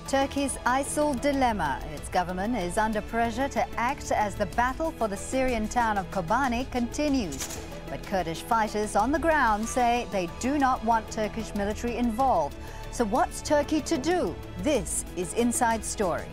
Turkey's ISIL dilemma. Its government is under pressure to act as the battle for the Syrian town of Kobane continues. But Kurdish fighters on the ground say they do not want Turkish military involved. So what's Turkey to do? This is Inside Story.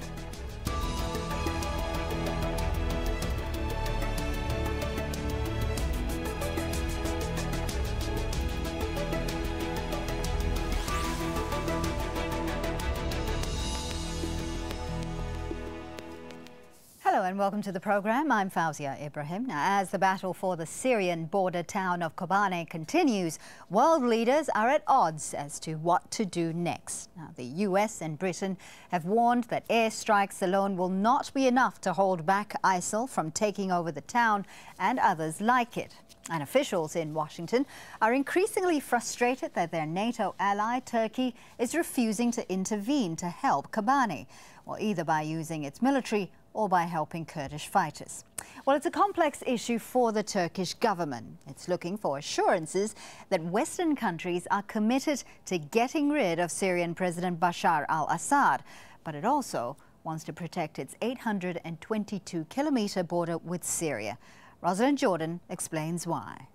Hello and welcome to the program. I'm Fawzia Ibrahim. Now, as the battle for the Syrian border town of Kobane continues, world leaders are at odds as to what to do next. Now, the US and Britain have warned that airstrikes alone will not be enough to hold back ISIL from taking over the town and others like it. And officials in Washington are increasingly frustrated that their NATO ally, Turkey, is refusing to intervene to help Kobane, well, either by using its military or by helping Kurdish fighters. Well, it's a complex issue for the Turkish government. It's looking for assurances that Western countries are committed to getting rid of Syrian President Bashar al-Assad, but it also wants to protect its 822-kilometre border with Syria. Rosalind Jordan explains why.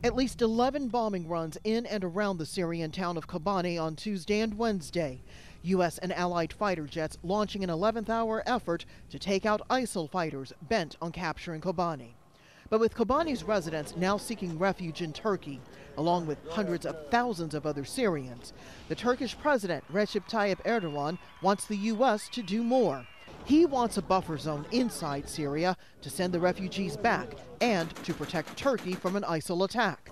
At least 11 bombing runs in and around the Syrian town of Kobane on Tuesday and Wednesday. U.S. and allied fighter jets launching an 11th-hour effort to take out ISIL fighters bent on capturing Kobane. But with Kobane's residents now seeking refuge in Turkey, along with hundreds of thousands of other Syrians, the Turkish president Recep Tayyip Erdogan wants the U.S. to do more. He wants a buffer zone inside Syria to send the refugees back and to protect Turkey from an ISIL attack.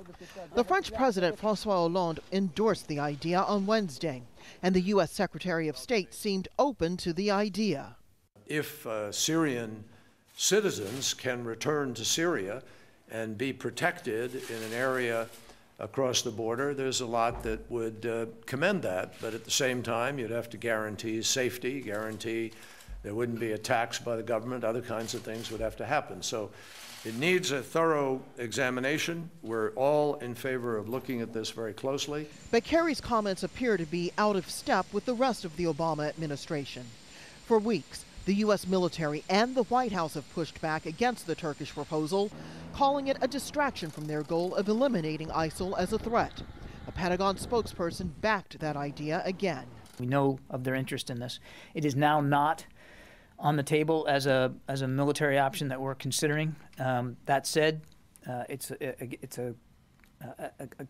The French President François Hollande endorsed the idea on Wednesday, and the U.S. Secretary of State seemed open to the idea. If Syrian citizens can return to Syria and be protected in an area across the border, there's a lot that would commend that. But at the same time, you'd have to guarantee safety, guarantee there wouldn't be attacks by the government, other kinds of things would have to happen. So it needs a thorough examination. We're all in favor of looking at this very closely. But Kerry's comments appear to be out of step with the rest of the Obama administration. For weeks, the U.S. military and the White House have pushed back against the Turkish proposal, calling it a distraction from their goal of eliminating ISIL as a threat. A Pentagon spokesperson backed that idea again. We know of their interest in this. It is now not on the table as a military option that we're considering. That said, it's a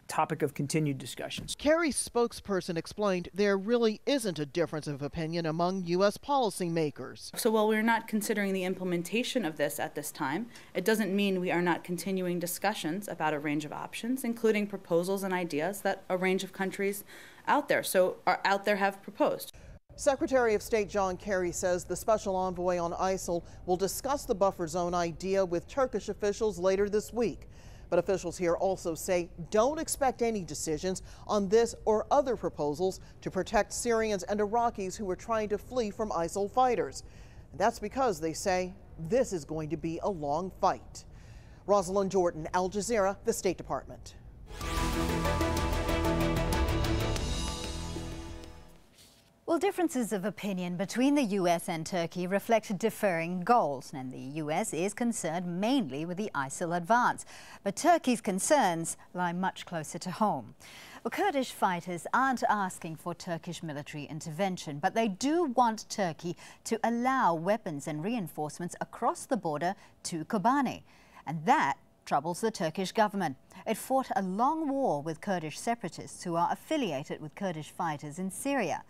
topic of continued discussions. Kerry's spokesperson explained there really isn't a difference of opinion among U.S. policymakers. So while we're not considering the implementation of this at this time, it doesn't mean we are not continuing discussions about a range of options, including proposals and ideas that a range of countries out there have proposed. Secretary of State John Kerry says the special envoy on ISIL will discuss the buffer zone idea with Turkish officials later this week. But officials here also say don't expect any decisions on this or other proposals to protect Syrians and Iraqis who are trying to flee from ISIL fighters. And that's because they say this is going to be a long fight. Rosalind Jordan, Al Jazeera, the State Department. Well, differences of opinion between the US and Turkey reflect differing goals, and the US is concerned mainly with the ISIL advance. But Turkey's concerns lie much closer to home. Well, Kurdish fighters aren't asking for Turkish military intervention, but they do want Turkey to allow weapons and reinforcements across the border to Kobane. And that troubles the Turkish government. It fought a long war with Kurdish separatists who are affiliated with Kurdish fighters in Syria.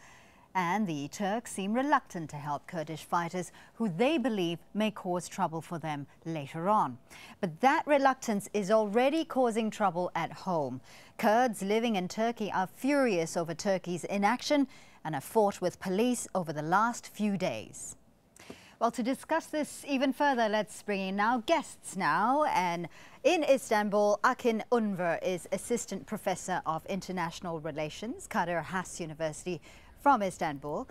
And the Turks seem reluctant to help Kurdish fighters who they believe may cause trouble for them later on. But that reluctance is already causing trouble at home. Kurds living in Turkey are furious over Turkey's inaction and have fought with police over the last few days. Well, to discuss this even further, let's bring in our guests now. And in Istanbul, Akin Unver is Assistant Professor of International Relations, Kadir Has University from Istanbul.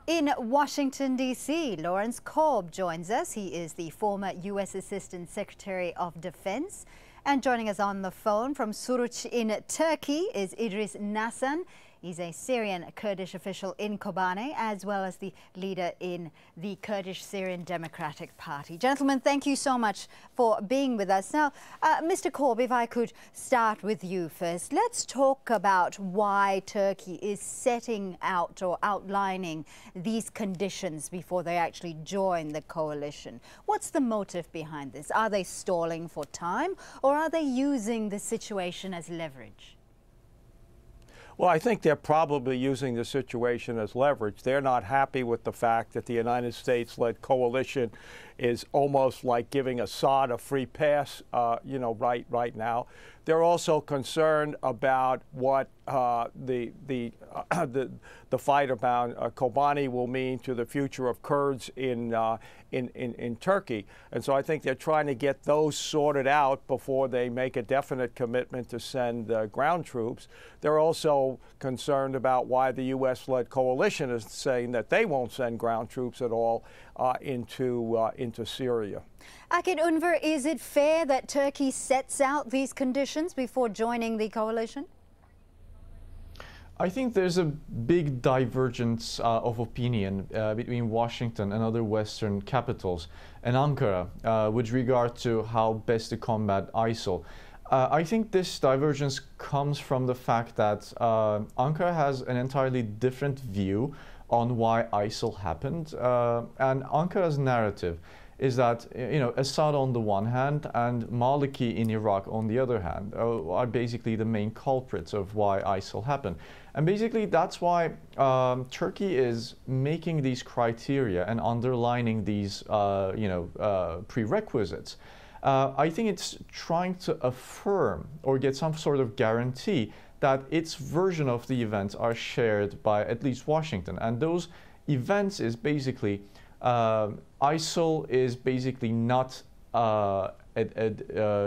In Washington, D.C., Lawrence Korb joins us. He is the former U.S. Assistant Secretary of Defense. And joining us on the phone from Suruç in Turkey is Idris Nasan. He's a Syrian Kurdish official in Kobane, as well as the leader in the Kurdish Syrian Democratic Party. Gentlemen, thank you so much for being with us. Now, Mr. Korb, if I could start with you first. Let's talk about why Turkey is setting out or outlining these conditions before they actually join the coalition. What's the motive behind this? Are they stalling for time, or are they using the situation as leverage? Well, I think they're probably using the situation as leverage. They're not happy with the fact that the United States-led coalition is almost like giving Assad a free pass, right now. They're also concerned about what the fight about Kobane will mean to the future of Kurds in Turkey, and so I think they're trying to get those sorted out before they make a definite commitment to send ground troops. They're also concerned about why the U.S.-led coalition is saying that they won't send ground troops at all into Syria. Akit Unver, is it fair that Turkey sets out these conditions before joining the coalition? I think there's a big divergence of opinion between Washington and other Western capitals and Ankara with regard to how best to combat ISIL. I think this divergence comes from the fact that Ankara has an entirely different view on why ISIL happened, and Ankara's narrative is that, Assad on the one hand and Maliki in Iraq on the other hand are basically the main culprits of why ISIL happened. And basically that's why Turkey is making these criteria and underlining these, prerequisites. I think it's trying to affirm or get some sort of guarantee that its version of the events are shared by at least Washington. And those events is basically ISIL is basically not a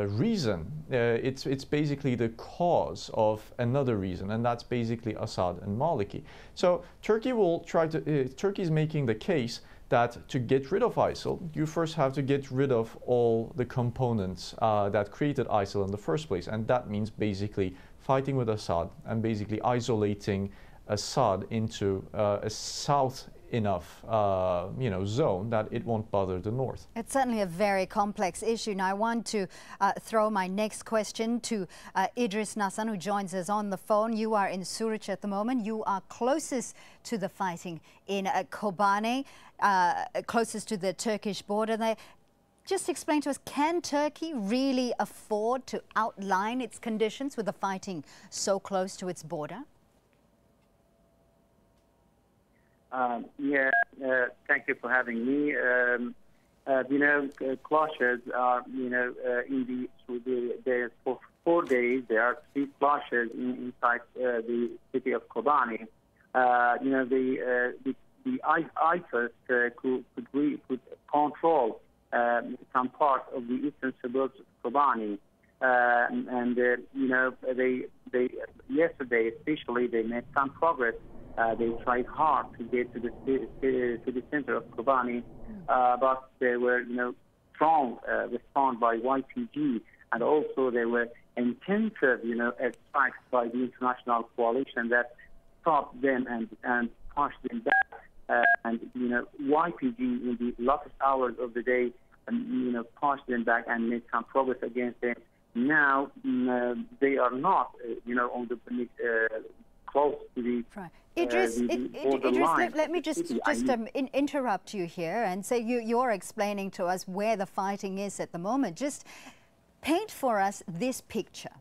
reason. It's basically the cause of another reason, and that's basically Assad and Maliki. So Turkey will try to. Turkey is making the case that to get rid of ISIL, you first have to get rid of all the components that created ISIL in the first place, and that means basically fighting with Assad and basically isolating Assad into a south enough zone that it won't bother the north. It's certainly a very complex issue. Now I want to throw my next question to Idris Nassan, who joins us on the phone. You are in Suruç at the moment. You are closest to the fighting in Kobane, closest to the Turkish border there. Just explain to us, can Turkey really afford to outline its conditions with the fighting so close to its border? Thank you for having me. Clashes are, for 4 days, there are 3 clashes inside the city of Kobane. The ISIS could control some part of the eastern suburbs of Kobane. They yesterday, especially, they made some progress. They tried hard to get to the center of Kobane, but there were, strong response by YPG, and also there were intensive, strikes by the international coalition that stopped them and pushed them back. YPG in the last hours of the day, pushed them back and made some progress against them. Now they are not, on the close to the. Right. Idris, let me just interrupt you here and say you're explaining to us where the fighting is at the moment. Just paint for us this picture.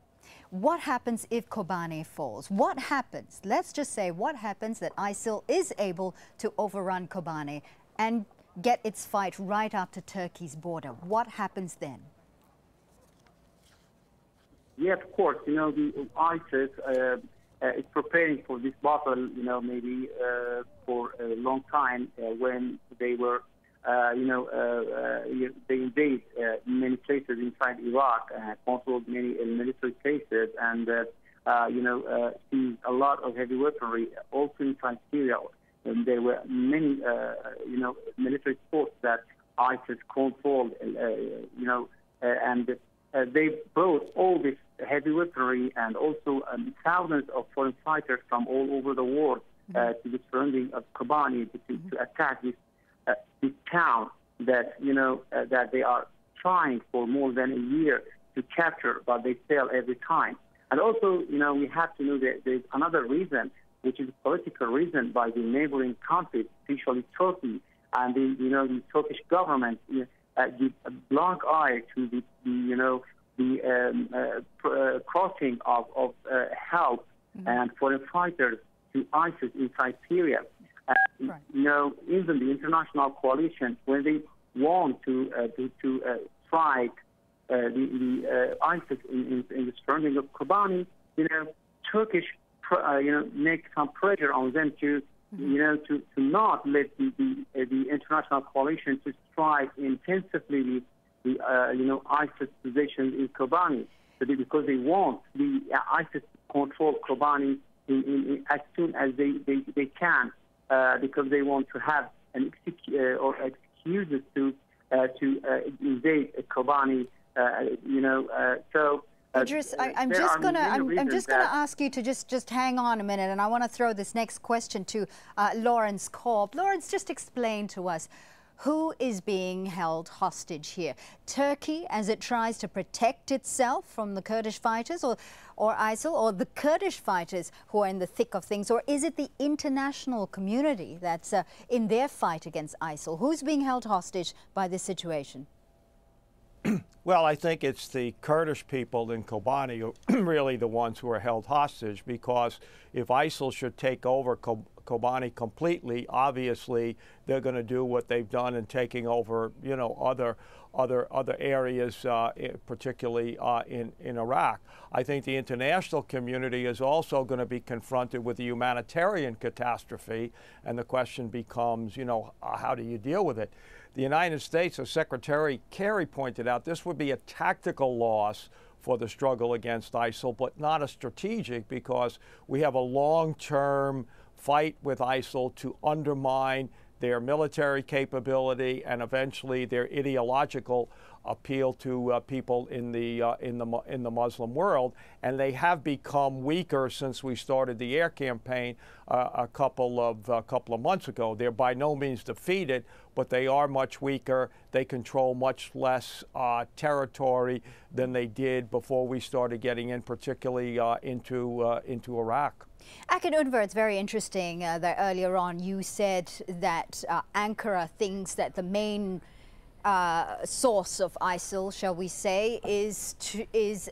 What happens if Kobane falls? What happens? Let's just say what happens that ISIL is able to overrun Kobane and get its fight right up to Turkey's border. What happens then? Yeah, of course. The ISIS is preparing for this battle, maybe for a long time when they were, they invade many places inside Iraq, controlled many military places, and, seized a lot of heavy weaponry also inside Syria. And there were many, military forces that ISIS controlled, and they brought all this heavy weaponry and also thousands of foreign fighters from all over the world to the surrounding of Kobane to attack this town that, that they are trying for more than a year to capture, but they fail every time. And also, we have to know that there's another reason, which is a political reason by the neighboring countries, especially Turkey, and the Turkish government give a blank eye to the crossing of help and foreign fighters to ISIS inside Syria. Right. Even the international coalition, when they want to strike the ISIS in the surrounding of Kobane, Turkish make some pressure on them to not let the international coalition to strike intensively the ISIS positions in Kobane, because they want the ISIS to control Kobane as soon as they can, because they want to have an excuses to invade Kobane. Idris, I'm just gonna ask you to just hang on a minute, and I want to throw this next question to Lawrence Korb. Lawrence, just explain to us, who is being held hostage here? Turkey, as it tries to protect itself from the Kurdish fighters, or ISIL, or the Kurdish fighters who are in the thick of things, or is it the international community that's in their fight against ISIL? Who's being held hostage by this situation? Well, I think it's the Kurdish people in Kobane who are really the ones who are held hostage, because if ISIL should take over Kobane completely, obviously they're going to do what they've done in taking over, other areas, particularly in Iraq. I think the international community is also going to be confronted with a humanitarian catastrophe, and the question becomes, how do you deal with it? The United States, as Secretary Kerry pointed out, this would be a tactical loss for the struggle against ISIL, but not a strategic, because we have a long-term fight with ISIL to undermine their military capability and eventually their ideological appeal to people in the Muslim world, and they have become weaker since we started the air campaign a couple of months ago. They're by no means defeated, but they are much weaker. They control much less territory than they did before we started getting in, particularly into Iraq. Akin Unver, it's very interesting that earlier on you said that Ankara thinks that the main source of ISIL, shall we say, is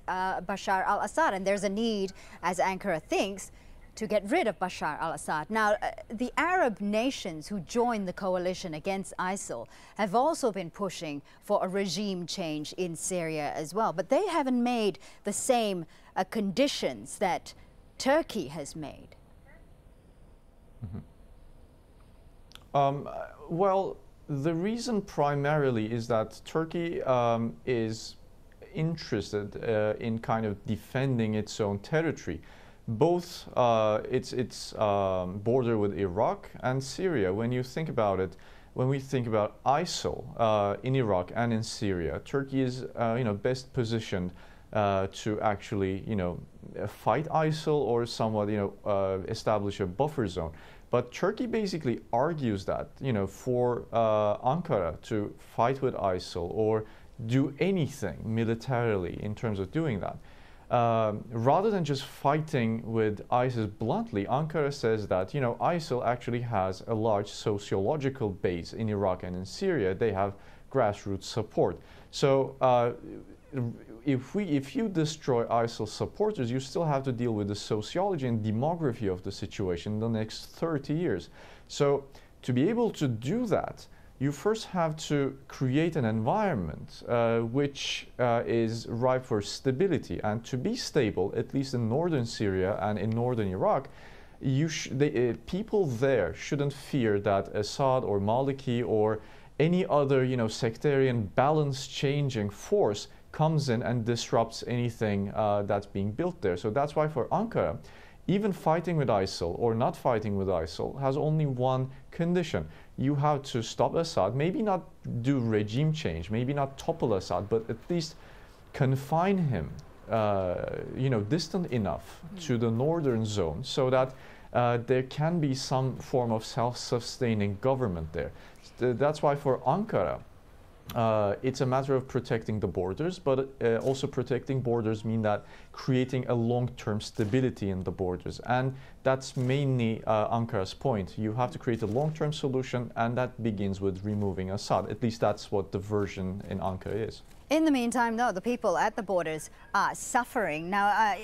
Bashar al-Assad, and there's a need, as Ankara thinks, to get rid of Bashar al-Assad. Now, the Arab nations who joined the coalition against ISIL have also been pushing for a regime change in Syria as well, but they haven't made the same conditions that Turkey has made. Well, the reason primarily is that Turkey is interested in kind of defending its own territory, both its border with Iraq and Syria. When you think about it, when we think about ISIL in Iraq and in Syria, Turkey is best positioned to actually fight ISIL or somewhat establish a buffer zone. But Turkey basically argues that for Ankara to fight with ISIL or do anything militarily in terms of doing that, rather than just fighting with ISIS bluntly, Ankara says that ISIL actually has a large sociological base in Iraq and in Syria. They have grassroots support. So if you destroy ISIL supporters, you still have to deal with the sociology and demography of the situation in the next 30 years. So to be able to do that, you first have to create an environment which is ripe for stability. And to be stable, at least in northern Syria and in northern Iraq, people there shouldn't fear that Assad or Maliki or any other sectarian balance-changing force comes in and disrupts anything that's being built there. So that's why for Ankara, even fighting with ISIL or not fighting with ISIL has only one condition. You have to stop Assad, maybe not do regime change, maybe not topple Assad, but at least confine him distant enough to the northern zone so that there can be some form of self-sustaining government there. That's why for Ankara, it's a matter of protecting the borders, but also protecting borders mean that creating a long-term stability in the borders. And that's mainly Ankara's point. You have to create a long-term solution, and that begins with removing Assad. At least that's what the version in Ankara is. In the meantime, though, the people at the borders are suffering. Now,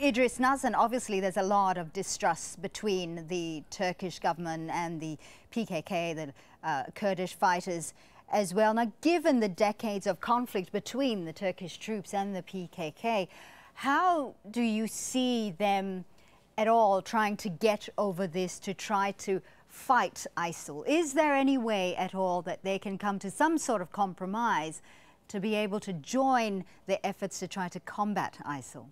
Idris Nazan, obviously there's a lot of distrust between the Turkish government and the PKK, the Kurdish fighters as well. Now, given the decades of conflict between the Turkish troops and the PKK, how do you see them at all trying to get over this, to try to fight ISIL? Is there any way at all that they can come to some sort of compromise to be able to join the efforts to try to combat ISIL?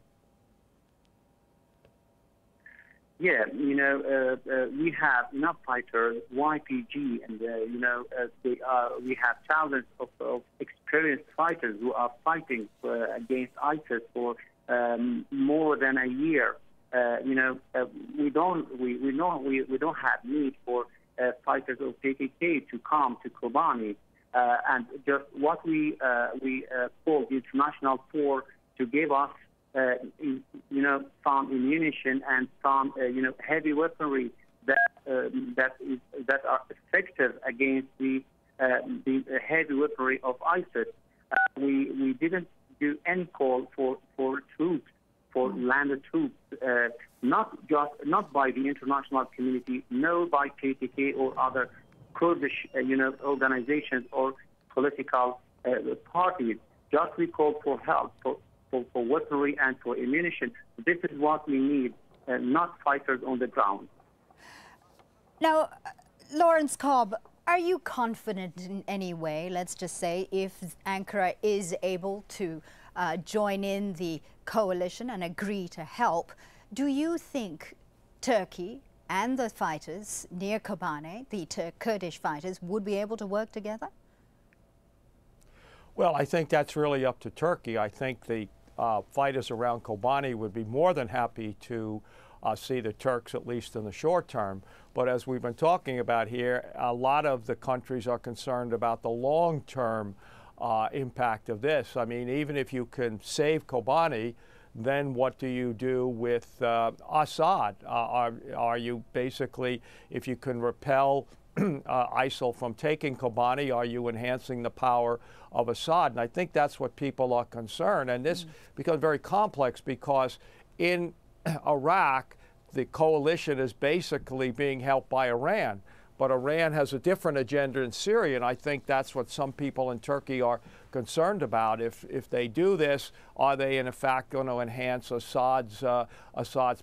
Yeah, we have enough fighters, YPG, and we have thousands of experienced fighters who are fighting against ISIS for more than a year. We don't have need for fighters of PKK to come to Kobane. And just what we call the international force to give us, some ammunition and some, heavy weaponry that are effective against the heavy weaponry of ISIS. We didn't do any call for troops, for landed troops, not by the international community, no by KKK or other Kurdish, organizations or political parties. Just we call for help, for weaponry and for ammunition. This is what we need, not fighters on the ground. Now, Lawrence Cobb, are you confident in any way, let's just say, if Ankara is able to join in the coalition and agree to help, do you think Turkey and the fighters near Kobane, the Kurdish fighters, would be able to work together? Well, I think that's really up to Turkey. I think the fighters around Kobane would be more than happy to see the Turks, at least in the short term. But as we've been talking about here, a lot of the countries are concerned about the long-term impact of this. I mean, even if you can save Kobane, then what do you do with Assad? Are you basically, if you can repel ISIL from taking Kobane, are you enhancing the power of Assad? And I think that's what people are concerned. And this becomes very complex because in Iraq, the coalition is basically being helped by Iran. But Iran has a different agenda in Syria, and I think that's what some people in Turkey are concerned about. If they do this, are they in fact going to enhance Assad's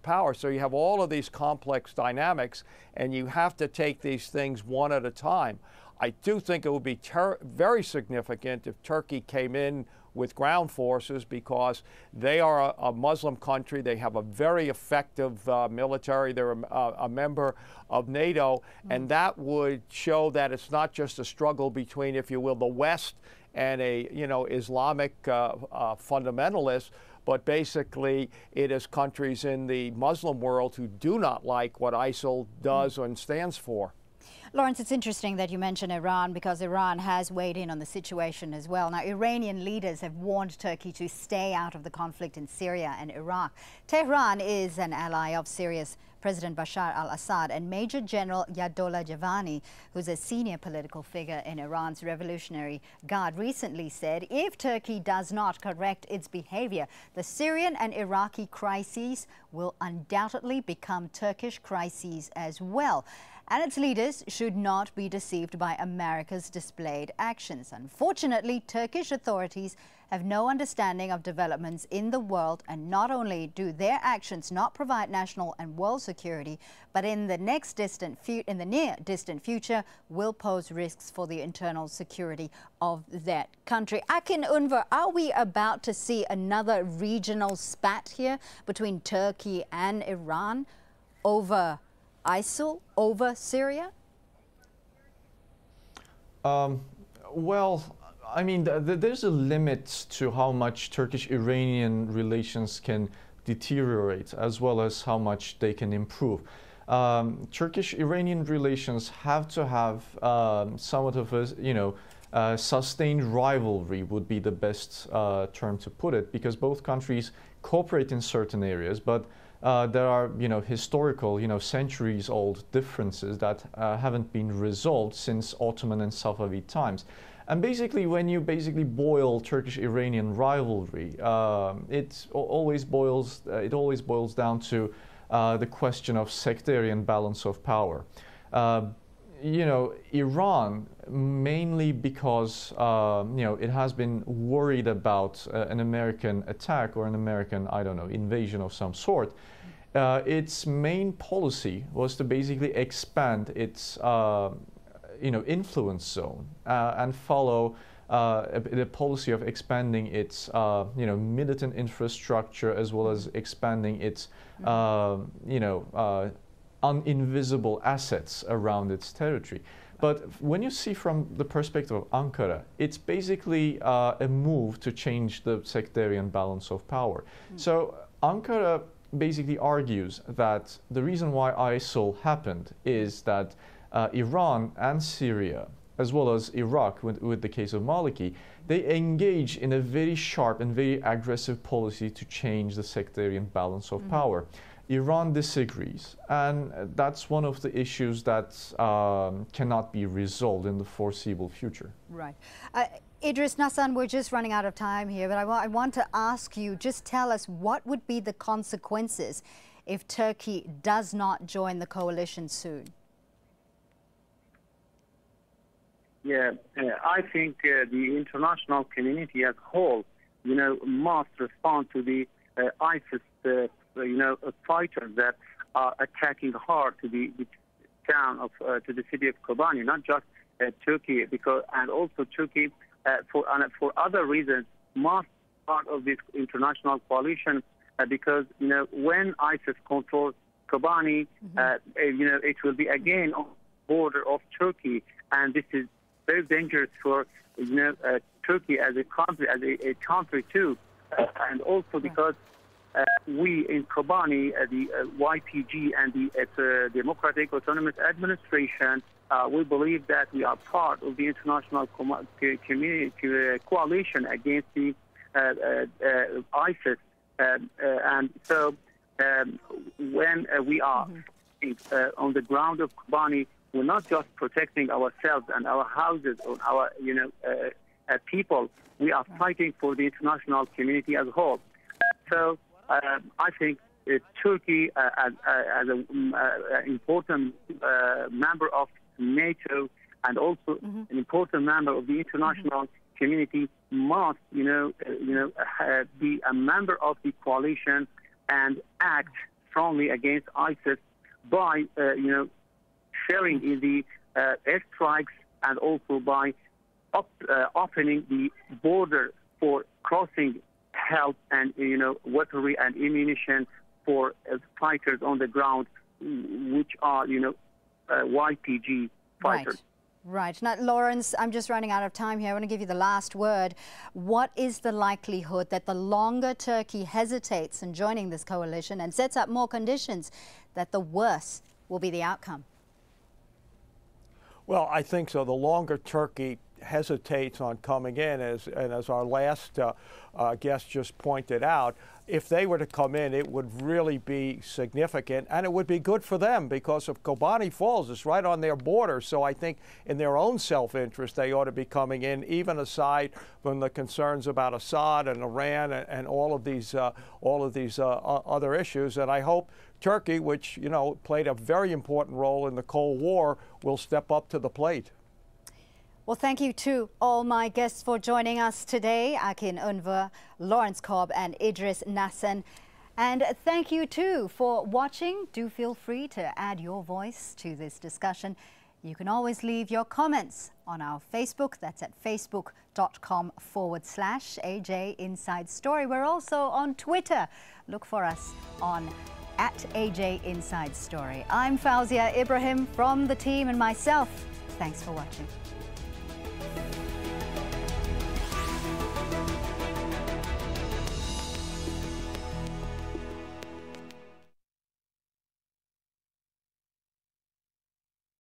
power? So you have all of these complex dynamics, and you have to take these things one at a time. I do think it would be very significant if Turkey came in with ground forces, because they are a Muslim country. They have a very effective military. They're a member of NATO, and that would show that it's not just a struggle between, if you will, the West and a Islamic fundamentalists, but basically it is countries in the Muslim world who do not like what ISIL does and stands for. Lawrence, it's interesting that you mention Iran, because Iran has weighed in on the situation as well. Now, Iranian leaders have warned Turkey to stay out of the conflict in Syria and Iraq. Tehran is an ally of Syria's President Bashar al-Assad, and Major General Yadollah Javani, who's a senior political figure in Iran's Revolutionary Guard, recently said if Turkey does not correct its behavior, the Syrian and Iraqi crises will undoubtedly become Turkish crises as well. And its leaders should not be deceived by America's displayed actions. Unfortunately, Turkish authorities have no understanding of developments in the world, and not only do their actions not provide national and world security, but in the near distant future will pose risks for the internal security of that country. Akin Unver, are we about to see another regional spat here between Turkey and Iran over ISIL, over Syria? Well, I mean, there's a limit to how much Turkish-Iranian relations can deteriorate, as well as how much they can improve. Turkish-Iranian relations have to have somewhat of a, sustained rivalry would be the best term to put it, because both countries cooperate in certain areas, but there are, historical, centuries-old differences that haven't been resolved since Ottoman and Safavid times. And basically, when you boil Turkish-Iranian rivalry, it always boils down to the question of sectarian balance of power. Iran, mainly because it has been worried about an American attack or an American, invasion of some sort. Its main policy was to basically expand its influence zone and follow the policy of expanding its militant infrastructure, as well as expanding its uninvisible assets around its territory. But when you see from the perspective of Ankara, it's basically a move to change the sectarian balance of power. So Ankara basically argues that the reason why ISIL happened is that Iran and Syria, as well as Iraq with the case of Maliki, they engage in a very sharp and very aggressive policy to change the sectarian balance of power. Iran disagrees, and that's one of the issues that cannot be resolved in the foreseeable future. Right. Idris, Nassan, we're just running out of time here, but I want to ask you, just tell us what would be the consequences if Turkey does not join the coalition soon? Yeah, I think the international community as a whole, must respond to the ISIS, fighters that are attacking hard to the town of, to the city of Kobane, not just Turkey, and also Turkey for other reasons must be part of this international coalition because when ISIS controls Kobane, it will be again on the border of Turkey, and this is very dangerous for Turkey as a country, a country too, and also because we in Kobane, the YPG and the Democratic Autonomous Administration, we believe that we are part of the international community coalition against the ISIS, and so when we are on the ground of Kobane, we're not just protecting ourselves and our houses or our people. We are fighting for the international community as a whole. So I think Turkey, as an important member of NATO and also an important member of the international community, must be a member of the coalition and act strongly against ISIS by sharing in the airstrikes and also by opening the border for crossing help and weaponry and ammunition for fighters on the ground, which are YPG fighters. Right. Now, Lawrence, I'm just running out of time here. I want to give you the last word. What is the likelihood that the longer Turkey hesitates in joining this coalition and sets up more conditions, that the worse will be the outcome? Well, I think so. The longer Turkey hesitates on coming in, and as our last guest just pointed out, if they were to come in, it would really be significant, and it would be good for them because if Kobane falls, it's right on their border. So I think in their own self-interest, they ought to be coming in, even aside from the concerns about Assad and Iran and all of these other issues. And I hope Turkey, which played a very important role in the Cold War, will step up to the plate. Well, thank you to all my guests for joining us today, Akin Unver, Lawrence Cobb and Idris Nassan. And thank you too for watching. Do feel free to add your voice to this discussion. You can always leave your comments on our Facebook. That's at facebook.com/AJ Inside Story. We're also on Twitter. Look for us on @AJ Inside Story. I'm Fauzia Ibrahim from the team and myself. Thanks for watching.